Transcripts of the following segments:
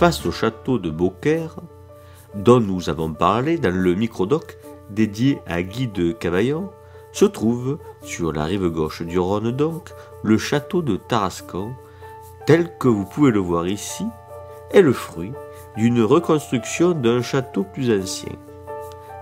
face au château de Beaucaire, dont nous avons parlé dans le microdoc dédié à Guy de Cavaillon, se trouve, sur la rive gauche du Rhône donc, le château de Tarascon, tel que vous pouvez le voir ici, est le fruit d'une reconstruction d'un château plus ancien.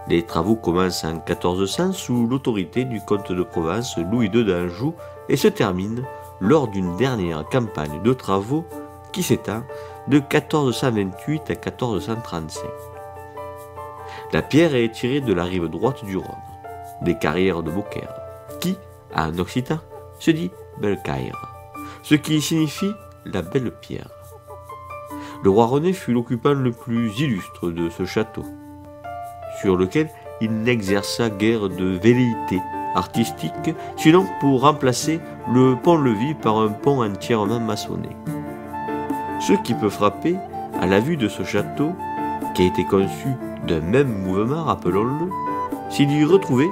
Les travaux commencent en 1400 sous l'autorité du comte de Provence Louis II d'Anjou et se terminent lors d'une dernière campagne de travaux qui s'étend de 1428 à 1435. La pierre est tirée de la rive droite du Rhône, des carrières de Beaucaire, qui, en occitan, se dit Belcaire, ce qui signifie la belle pierre. Le roi René fut l'occupant le plus illustre de ce château, sur lequel il n'exerça guère de velléité artistique, sinon pour remplacer le pont-levis par un pont entièrement maçonné. Ce qui peut frapper à la vue de ce château, qui a été conçu d'un même mouvement, rappelons-le, c'est d'y retrouver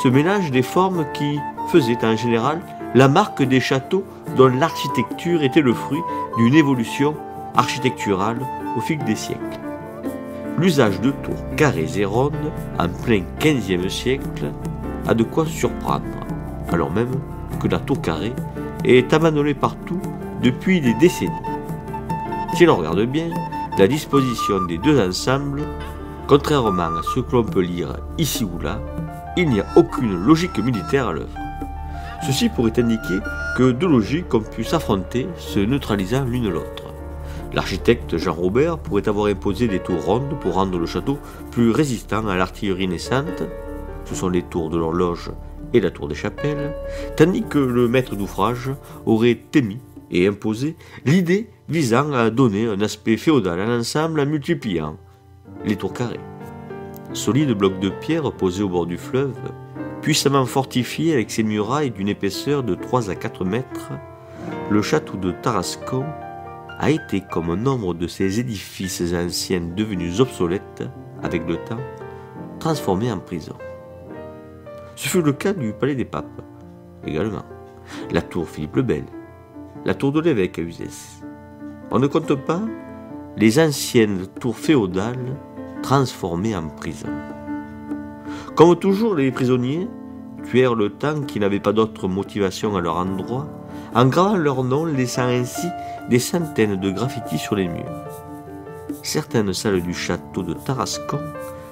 ce mélange des formes qui faisait en général la marque des châteaux dont l'architecture était le fruit d'une évolution architecturale au fil des siècles. L'usage de tours carrées et rondes en plein XVe siècle a de quoi surprendre, alors même que la tour carrée est abandonnée partout depuis des décennies. Si l'on regarde bien, la disposition des deux ensembles, contrairement à ce que l'on peut lire ici ou là, il n'y a aucune logique militaire à l'œuvre. Ceci pourrait indiquer que deux logiques ont pu s'affronter, se neutralisant l'une l'autre. L'architecte Jean Robert pourrait avoir imposé des tours rondes pour rendre le château plus résistant à l'artillerie naissante, ce sont les tours de l'horloge et la tour des chapelles, tandis que le maître d'ouvrage aurait émis et imposé l'idée visant à donner un aspect féodal à l'ensemble en multipliant les tours carrées. Solide bloc de pierre posé au bord du fleuve, puissamment fortifié avec ses murailles d'une épaisseur de 3 à 4 mètres, le château de Tarascon a été, comme nombre de ces édifices anciens devenus obsolètes avec le temps, transformé en prison. Ce fut le cas du palais des papes, également, la tour Philippe le Bel, la tour de l'évêque à Uzès. On ne compte pas les anciennes tours féodales transformées en prison. Comme toujours, les prisonniers tuèrent le temps qui n'avait pas d'autre motivation à leur endroit, en gravant leur nom, laissant ainsi des centaines de graffitis sur les murs. Certaines salles du château de Tarascon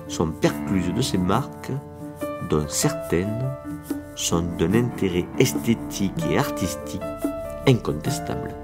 sont percluses de ces marques, dont certaines sont d'un intérêt esthétique et artistique incontestable.